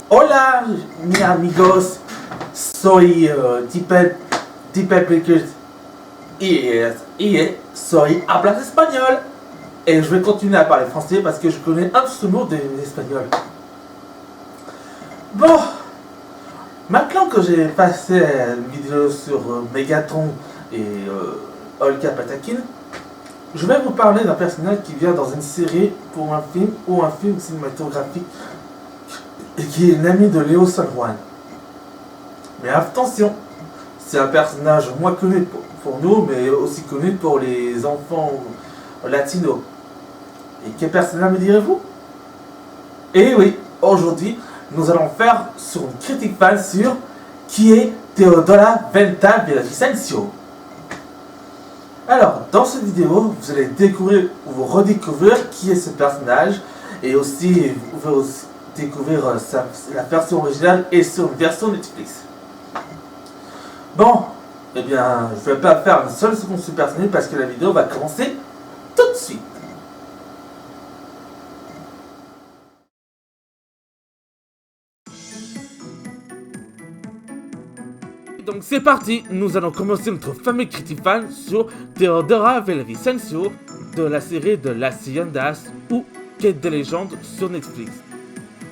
Hola, mis amigos, soy Deepak Blikers y soy hablas espagnol. Et je vais continuer à parler français parce que je connais un seul mot d'espagnol. Bon, maintenant que j'ai passé une vidéo sur Megatron et Olga Patakin, je vais vous parler d'un personnage qui vient dans une série pour un film ou un film cinématographique et qui est l'ami de Léo San Juan. Mais attention, c'est un personnage moins connu pour nous, mais aussi connu pour les enfants latinos. Et quel personnage me direz-vous? Eh oui, aujourd'hui, nous allons faire sur une critique fan sur qui est Teodora Venta Villavicencio. Alors, dans cette vidéo, vous allez découvrir ou redécouvrir qui est ce personnage et aussi vous pouvez aussi découvrir la version originale et sur une version Netflix. Bon, eh bien, je ne vais pas faire une seule seconde sur ce personnage parce que la vidéo va commencer tout de suite. Donc c'est parti, nous allons commencer notre fameux critique fan sur Teodora Villavicencio de la série de Las Leyendas ou Quête des légendes sur Netflix.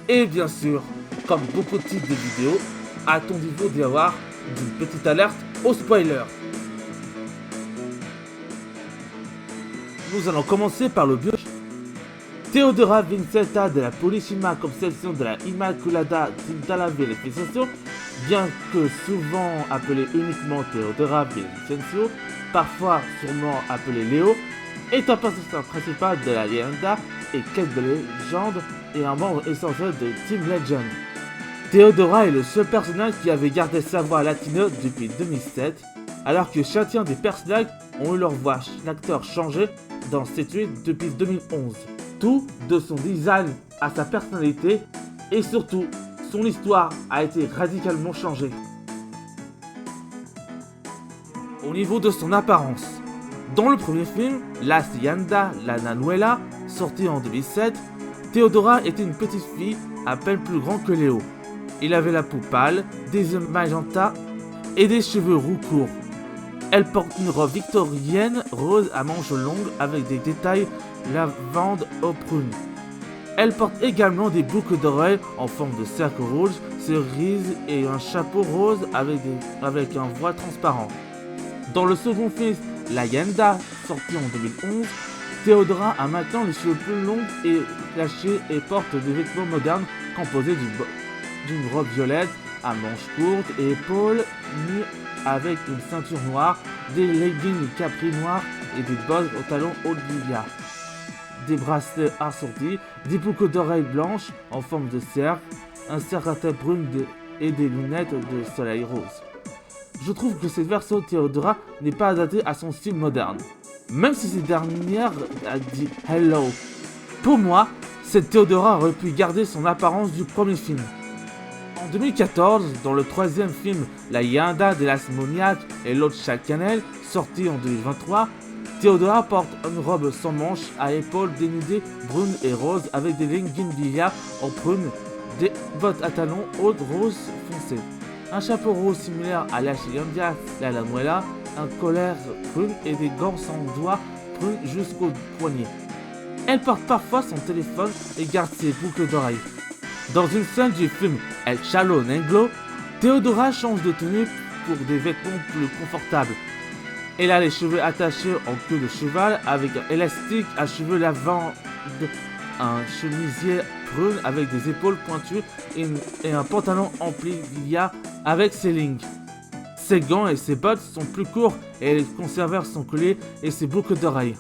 Et bien sûr, comme beaucoup de types de vidéos, attendez-vous d'y avoir une petite alerte au spoiler. Nous allons commencer par le bio. Teodora Vincenta de la Purísima Concepción de la Inmaculada della Villavicencio, bien que souvent appelée uniquement Teodora Villavicencio, parfois sûrement appelée Léo, est un personnage principal de la Leyenda et Quête de légende et un membre essentiel de Team Legend. Teodora est le seul personnage qui avait gardé sa voix latino depuis 2007, alors que chacun des personnages ont eu leur voix d'acteur changée dans cette série depuis 2011. Tout de son design à sa personnalité et surtout son histoire a été radicalement changée. Au niveau de son apparence, dans le premier film, Las Leyendas, la Nanuela, sorti en 2007, Teodora était une petite fille à peine plus grande que Léo. Il avait la peau pâle, des yeux magenta et des cheveux roux courts. Elle porte une robe victorienne rose à manches longues avec des détails lavande aux prunes. Elle porte également des boucles d'oreilles en forme de cercle rouge, cerise et un chapeau rose avec un voile transparent. Dans le second film, La Leyenda, sorti en 2011, Teodora a maintenant les cheveux plus longs et cachés et porte des vêtements modernes composés d'une robe violette à manches courtes et épaules nues avec une ceinture noire, des leggings capri noirs et des bottes aux talons hauts de billard. Des bracelets assortis, des boucles d'oreilles blanches en forme de cercle, un cercle à tête brune et des lunettes de soleil rose. Je trouve que cette version de Teodora n'est pas adaptée à son style moderne, même si cette dernière a dit hello. Pour moi, cette Teodora aurait pu garder son apparence du premier film. En 2014, dans le troisième film La Leyenda de las Momias et l'autre Chacanel, sorti en 2023, Teodora porte une robe sans manches à épaules dénudées brunes et roses avec des leggings billard en prune, des bottes à talons hautes roses foncées, un chapeau rose similaire à la Leyenda, la Nanuela, un collet prune et des gants sans doigts prunes jusqu'au poignet. Elle porte parfois son téléphone et garde ses boucles d'oreilles. Dans une scène du film El Chalo Negro, Teodora change de tenue pour des vêtements plus confortables. Elle a les cheveux attachés en queue de cheval avec un élastique à cheveux lavande, un chemisier prune avec des épaules pointues et un pantalon empli billard avec ses lignes. Ses gants et ses bottes sont plus courts et elle conserve son collier et ses boucles d'oreilles.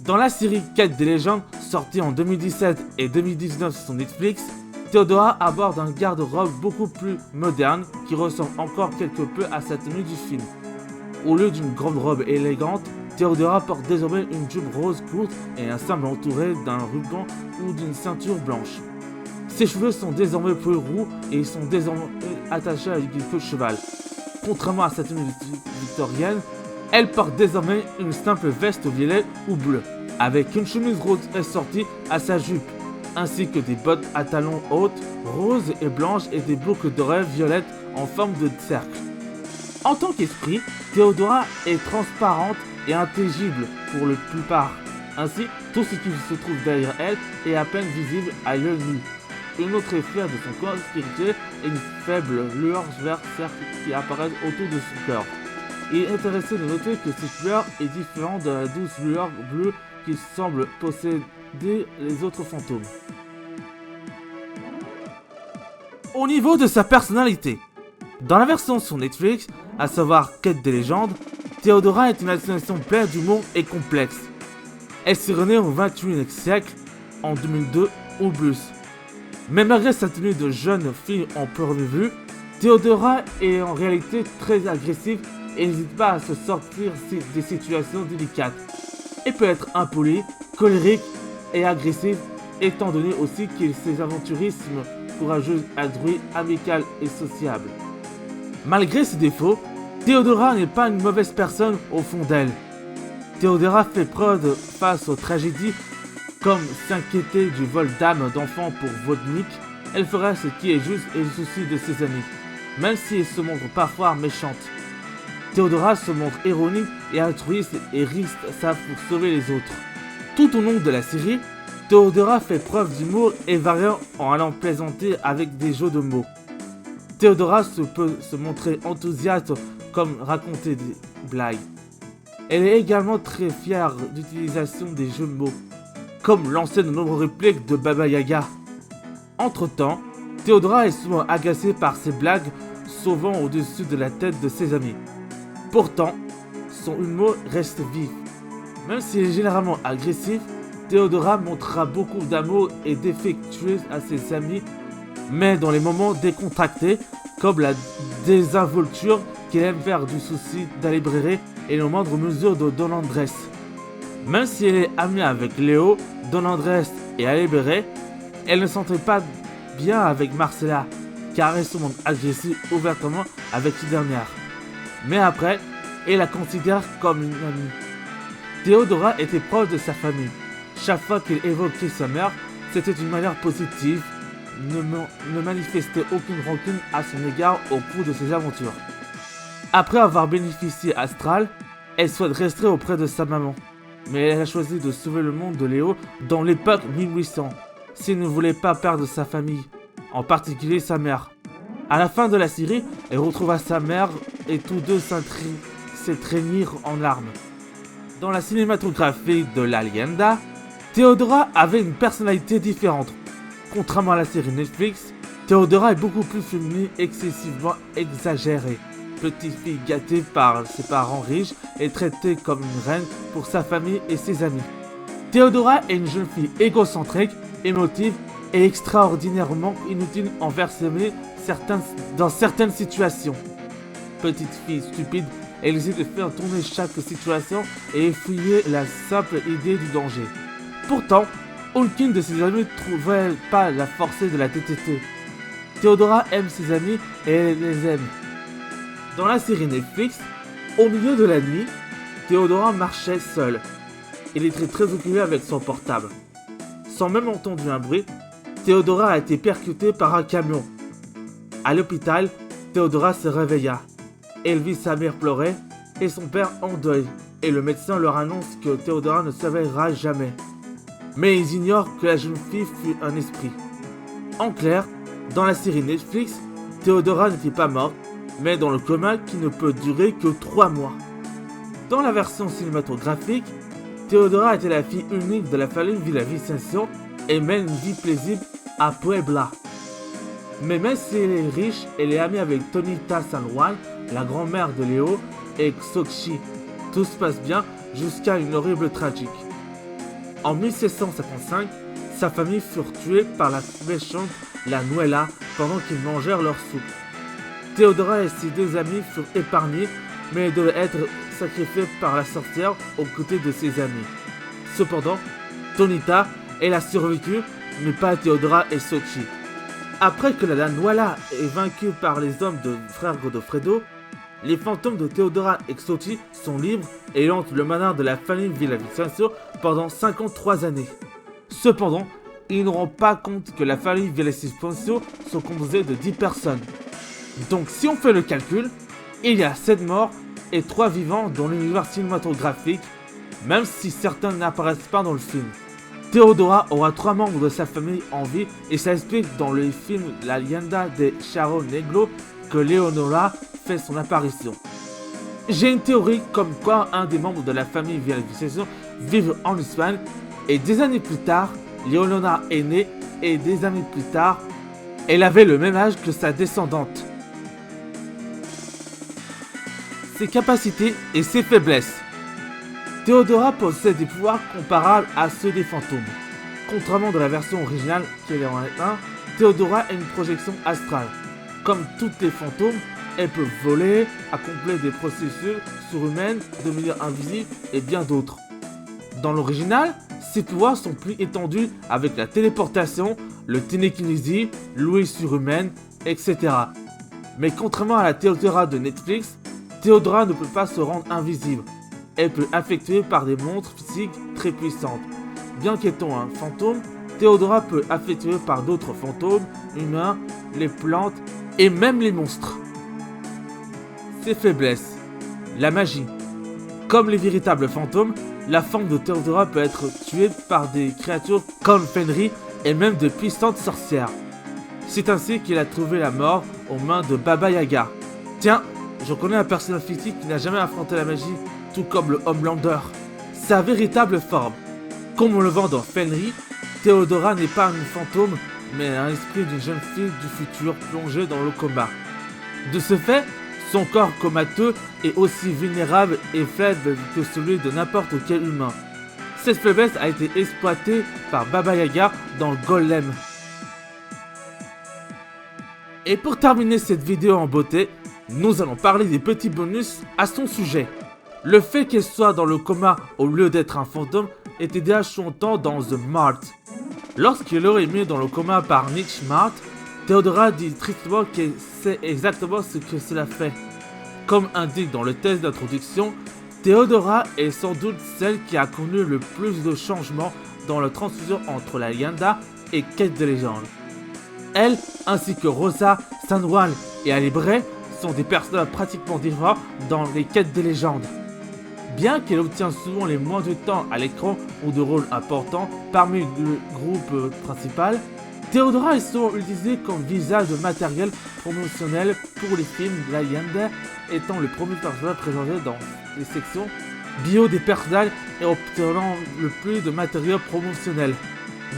Dans la série Quête des légendes, sortie en 2017 et 2019 sur Netflix, Teodora aborde un garde-robe beaucoup plus moderne qui ressemble encore quelque peu à sa tenue du film. Au lieu d'une grande robe élégante, Teodora porte désormais une jupe rose courte et un cymbale entouré d'un ruban ou d'une ceinture blanche. Ses cheveux sont désormais plus roux et ils sont désormais attachés avec une queue de cheval. Contrairement à sa tenue victorienne, elle porte désormais une simple veste violet ou bleue, avec une chemise rose assortie à sa jupe. ainsi que des bottes à talons hautes, roses et blanches et des boucles d'oreilles violettes en forme de cercle. En tant qu'esprit, Théodora est transparente et intelligible pour la plupart. Ainsi, tout ce qui se trouve derrière elle est à peine visible à l'œil nu. Une autre effet de son corps spirituel est une faible lueur vert cercle qui apparaît autour de son cœur. Il est intéressant de noter que cette lueur est différente de la douce lueur bleue qui semble posséder les autres fantômes. Au niveau de sa personnalité, dans la version sur Netflix, à savoir Quête des légendes, Théodora est une association pleine d'humour et complexe. Elle s'est renée au XXIe siècle, en 2002 ou plus. Mais malgré sa tenue de jeune fille en première vue, Théodora est en réalité très agressive et n'hésite pas à se sortir des situations délicates. Elle peut être impolie, colérique et agressive, étant donné aussi que ses aventurismes courageuse, altruiste, amicale et sociable. Malgré ses défauts, Théodora n'est pas une mauvaise personne au fond d'elle. Théodora fait preuve face aux tragédies, comme s'inquiéter du vol d'âme d'enfants pour Vodnik. Elle fera ce qui est juste et le souci de ses amis, même si elle se montre parfois méchante. Théodora se montre ironique et altruiste et risque ça pour sauver les autres. Tout au long de la série, Théodora fait preuve d'humour et variant en allant plaisanter avec des jeux de mots. Théodora peut se montrer enthousiaste comme raconter des blagues. Elle est également très fière d'utilisation des jeux de mots, comme lancer de nombreuses répliques de Baba Yaga. Entre-temps, Théodora est souvent agacée par ses blagues sauvant au-dessus de la tête de ses amis. Pourtant, son humour reste vif. Même s'il est généralement agressif, Théodora montrera beaucoup d'amour et d'affectueux à ses amis, mais dans les moments décontractés, comme la désinvolture qu'elle aime faire du souci d'Alibréré et les moindres mesures de Don Andrés. Même si elle est amie avec Léo, Don Andrés et Alibréré, elle ne s'entend pas bien avec Marcella, car elle se montre agressive ouvertement avec cette dernière. Mais après, elle la considère comme une amie. Théodora était proche de sa famille. Chaque fois qu'elle évoquait sa mère, c'était une manière positive, ne manifestait aucune rancune à son égard au cours de ses aventures. Après avoir bénéficié Astral, elle souhaite rester auprès de sa maman. Mais elle a choisi de sauver le monde de Léo dans l'époque 1800, s'il ne voulait pas perdre sa famille, en particulier sa mère. À la fin de la série, elle retrouva sa mère et tous deux s'étreignirent en larmes. Dans la cinématographie de La Leyenda, Théodora avait une personnalité différente. Contrairement à la série Netflix, Théodora est beaucoup plus féminine, excessivement exagérée. Petite fille gâtée par ses parents riches et traitée comme une reine pour sa famille et ses amis. Théodora est une jeune fille égocentrique, émotive et extraordinairement inutile envers ses amis dans certaines situations. Petite fille stupide, elle essaie de faire tourner chaque situation et effrayer la simple idée du danger. Pourtant, aucune de ses amis ne trouvait pas la force de la détester. Théodora aime ses amis et elle les aime. Dans la série Netflix, au milieu de la nuit, Théodora marchait seule. Elle était très occupée avec son portable. Sans même entendre un bruit, Théodora a été percutée par un camion. À l'hôpital, Théodora se réveilla. Elle vit sa mère pleurer et son père en deuil, et le médecin leur annonce que Théodora ne s'éveillera jamais. Mais ils ignorent que la jeune fille fut un esprit. En clair, dans la série Netflix, Théodora n'était pas morte, mais dans le coma qui ne peut durer que 3 mois. Dans la version cinématographique, Théodora était la fille unique de la famille Villavicencio et mène une vie paisible à Puebla. Mais même si elle est riche, elle est amie avec Tonita San Juan, la grand-mère de Léo, et Xochitl. Tout se passe bien jusqu'à une horrible tragique. En 1755, sa famille furent tués par la méchante la Nuela pendant qu'ils mangèrent leur soupe. Théodora et ses 2 amis furent épargnés, mais elle devait être sacrifiée par la sorcière aux côtés de ses amis. Cependant, Tonita, elle a survécu, mais pas Théodora et Xochitl. Après que la Nuela est vaincue par les hommes de frère Godofredo, les fantômes de Théodora et Xochitl sont libres et hantent le manoir de la famille Villavicencio pendant 53 années. Cependant, ils ne rendent pas compte que la famille Villavicencio sont composées de 10 personnes. Donc si on fait le calcul, il y a 7 morts et 3 vivants dans l'univers cinématographique, même si certains n'apparaissent pas dans le film. Theodora aura 3 membres de sa famille en vie et ça explique dans le film La Leyenda de Cerro Negro que Leonora fait son apparition. J'ai une théorie comme quoi un des membres de la famille Villavicencio vivent en Espagne et des années plus tard, Leonora est née et des années plus tard, elle avait le même âge que sa descendante. Ses capacités et ses faiblesses. Theodora possède des pouvoirs comparables à ceux des fantômes. Contrairement à la version originale qui est en 1, Theodora a une projection astrale. Comme toutes les fantômes, elle peut voler, accomplir des processus surhumaines, devenir invisible et bien d'autres. Dans l'original, ses pouvoirs sont plus étendus avec la téléportation, le télékinésie, l'ouïe surhumaine, etc. Mais contrairement à la Theodora de Netflix, Theodora ne peut pas se rendre invisible. Elle peut affecter par des montres physiques très puissantes. Bien qu'étant un fantôme, Theodora peut affecter par d'autres fantômes, humains, les plantes et même les monstres. Ses faiblesses. La magie. Comme les véritables fantômes, la forme de Theodora peut être tuée par des créatures comme Fenrir et même de puissantes sorcières. C'est ainsi qu'il a trouvé la mort aux mains de Baba Yaga. Tiens, je connais un personnage fictif qui n'a jamais affronté la magie, tout comme le Homelander. Sa véritable forme. Comme on le vend dans Fenrir, Theodora n'est pas une fantôme, mais un esprit d'une jeune fille du futur plongée dans le coma. De ce fait, son corps comateux est aussi vulnérable et faible que celui de n'importe quel humain. Cette faiblesse a été exploitée par Baba Yaga dans le Golem. Et pour terminer cette vidéo en beauté, nous allons parler des petits bonus à son sujet. Le fait qu'elle soit dans le coma au lieu d'être un fantôme était déjà chantant dans The Mart. Lorsqu'il aurait mis dans le coma par Nick Smart, Theodora dit tristement qu'elle sait exactement ce que cela fait. Comme indique dans le test d'introduction, Theodora est sans doute celle qui a connu le plus de changements dans la transfusion entre la Leyenda et Quête des légendes. Elle, ainsi que Rosa, San Juan et Alibre, sont des personnages pratiquement différents dans les Quêtes des légendes. Bien qu'elle obtient souvent les moins de temps à l'écran ou de rôles importants parmi le groupe principal, Theodora est souvent utilisée comme visage de matériel promotionnel pour les films de la Leyenda, étant le premier personnage présenté dans les sections bio des personnages et obtenant le plus de matériel promotionnel.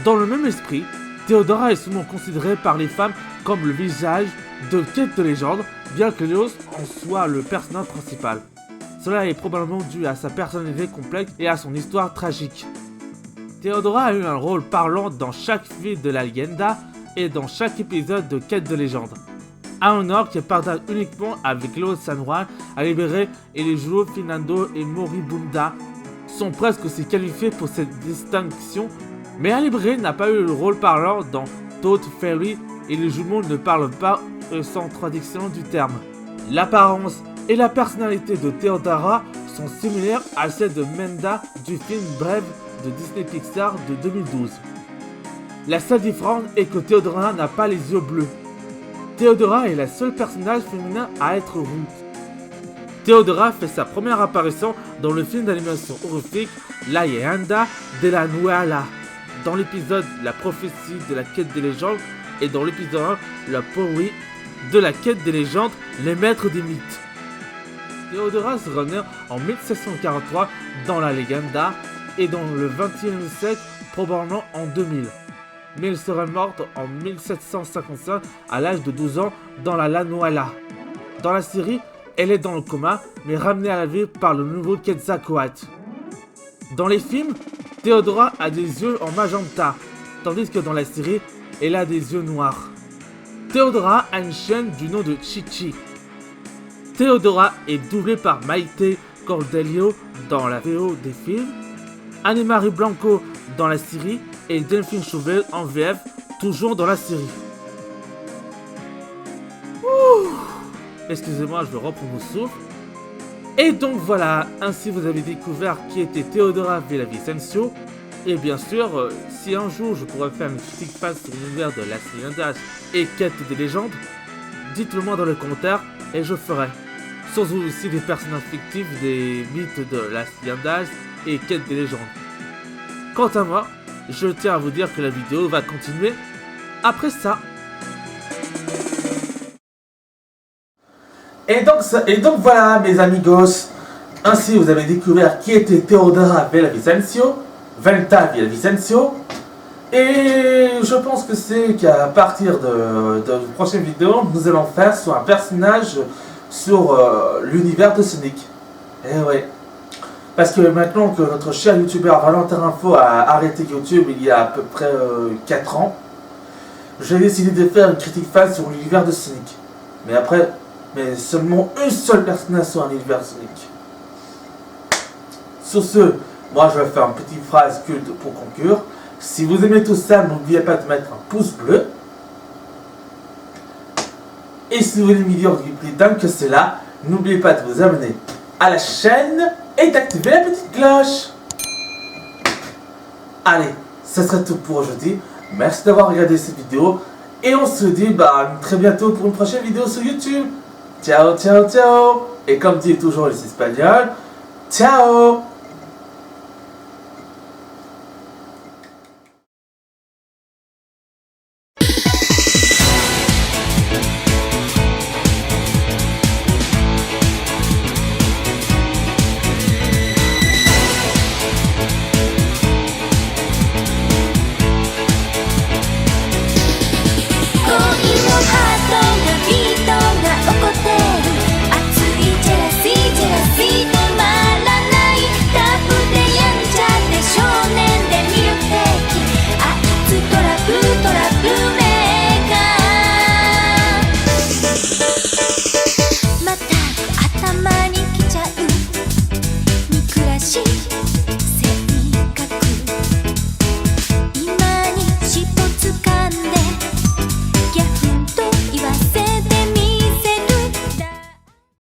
Dans le même esprit, Theodora est souvent considérée par les femmes comme le visage de Quête de légende, bien que Leos en soit le personnage principal. Cela est probablement dû à sa personnalité complexe et à son histoire tragique. Theodora a eu un rôle parlant dans chaque film de la Leyenda et dans chaque épisode de Quête de légende. À un ordre qu'elle partage uniquement avec Leos San Juan, Alibre et les joueurs Fernando et Moribunda sont presque aussi qualifiés pour cette distinction, mais Alibre n'a pas eu le rôle parlant dans Toad Fairy et les jumeaux ne parlent pas sans traduction du terme. L'apparence et la personnalité de Theodora sont similaires à celles de Menda du film Brave de Disney Pixar de 2012. La seule différence est que Theodora n'a pas les yeux bleus. Theodora est la seule personnage féminin à être roux. Theodora fait sa première apparition dans le film d'animation horrifique La Leyenda de la Nuala, dans l'épisode La prophétie de la Quête des légendes et dans l'épisode La Poésie de la Quête des légendes, les maîtres des mythes. Theodora sera née en 1743 dans la Leyenda et dans le XXe siècle probablement en 2000. Mais elle sera morte en 1755 à l'âge de 12 ans dans la Lanuala. Dans la série, elle est dans le coma mais ramenée à la vie par le nouveau Quetzalcoatl. Dans les films, Theodora a des yeux en magenta, tandis que dans la série, elle a des yeux noirs. Theodora a une chienne du nom de Chichi. Theodora est doublée par Maite Cordelio dans la VO des films, Anne-Marie Blanco dans la série et Delphine Chauvel en VF, toujours dans la série. Excusez-moi, je vais reprendre mon souffle. Et donc voilà, ainsi vous avez découvert qui était Theodora Villavicencio. Et bien sûr, si un jour je pourrais faire une critique face sur l'univers de Last Leyendas et Quête des légendes, dites-le moi dans les commentaires et je ferai. Sans aussi des personnages fictifs des mythes de Last Leyendas et Quête des légendes. Quant à moi, je tiens à vous dire que la vidéo va continuer après ça. Et donc voilà mes amigos, ainsi vous avez découvert qui était Teodora Villavicencio, Venta Villavicencio, et je pense que c'est qu'à partir de la prochaine vidéo, nous allons faire sur un personnage sur l'univers de Sonic. Et ouais, parce que maintenant que notre cher youtubeur Valentin Info a arrêté YouTube il y a à peu près 4 ans, j'ai décidé de faire une critique face sur l'univers de Sonic. Mais seulement une seule personnage sur un univers Sonic. Sur ce, moi je vais faire une petite phrase culte pour conclure. Si vous aimez tout ça, n'oubliez pas de mettre un pouce bleu. Et si vous voulez une vidéo plus dingue que cela, n'oubliez pas de vous abonner à la chaîne et d'activer la petite cloche. Allez, ça sera tout pour aujourd'hui. Merci d'avoir regardé cette vidéo. Et on se dit très bientôt pour une prochaine vidéo sur YouTube. Ciao, ciao, ciao. Et comme dit toujours les Espagnols, ciao.